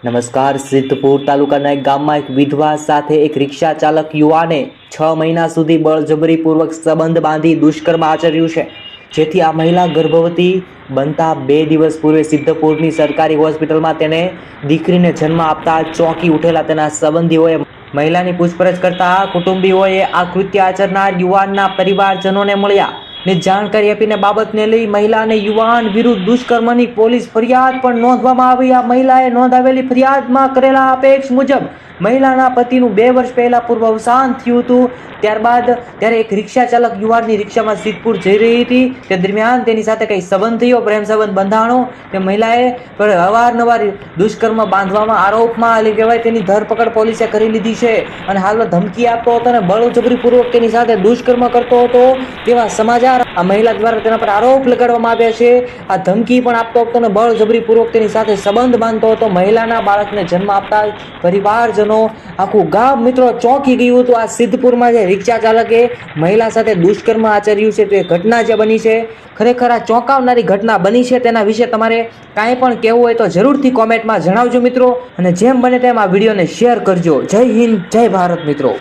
નમસ્કાર. સિદ્ધપુર તાલુકાના એક ગામમાં એક વિધવા સાથે એક રિક્ષા ચાલક યુવાને 6 મહિના સુધી બળજબરીપૂર્વક સંબંધ બાંધી દુષ્કર્મ આચર્યું છે, જેથી આ મહિલા ગર્ભવતી બનતા 2 દિવસ પૂર્વે સિદ્ધપુરની સરકારી હોસ્પિટલમાં તેને દીકરીને જન્મ આપતા ચોંકી ઉઠેલા તેના સંબંધીઓએ મહિલાની પૂછપરછ કરતા કુટુંબીઓએ આ કૃત્ય આચરનાર યુવાનના પરિવારજનોને મળ્યા ને જાણકારી આપીને બાબતને લઈ મહિલા અને યુવાન વિરુદ્ધ દુષ્કર્મની પોલીસ ફરિયાદ પણ નોંધવામાં આવી. આ મહિલાએ નોંધાવેલી ફરિયાદમાં કરેલા અપેક્ષ મુજબ મહિલાના પતિનું 2 વર્ષ પહેલા પૂર્વ અવસાન થયું હતું. ત્યારે એક રિક્ષા ચાલક યુવાનની રિક્ષામાં સિદ્ધપુર જઈ રહી હતી. તે દરમિયાન તેની સાથે કઈ સંબંધ થયો, પ્રેમ સંબંધ બંધાણો. તે મહિલાએ અવારનવાર દુષ્કર્મ બાંધવામાં આરોપમાં કહેવાય તેની ધરપકડ પોલીસે કરી લીધી છે અને હાલમાં ધમકી આપતો હતો અને બળજબરીપૂર્વક તેની સાથે દુષ્કર્મ કરતો હતો તેવા સમાચાર આ મહિલા દ્વારા તેના પર આરોપ લગાડવામાં આવ્યા છે. આ ધમકી પણ આપતો હતો અને બળજબરીપૂર્વક તેની સાથે સંબંધ બાંધતો હતો. મહિલાના બાળકને જન્મ આપતા પરિવારજનો આખું ગામ મિત્રો ચોંકી ગયું હતું. આ સિદ્ધપુરમાં જે રિક્ષા ચાલકે મહિલા સાથે દુષ્કર્મ આચર્યું છે તે ઘટના જે બની છે, ખરેખર આ ચોંકાવનારી ઘટના બની છે. તેના વિશે તમારે કાંઈ પણ કહેવું હોય તો જરૂરથી કોમેન્ટમાં જણાવજો મિત્રો, અને જેમ બને તેમ આ વિડીયોને શેર કરજો. જય હિન્દ, જય ભારત મિત્રો.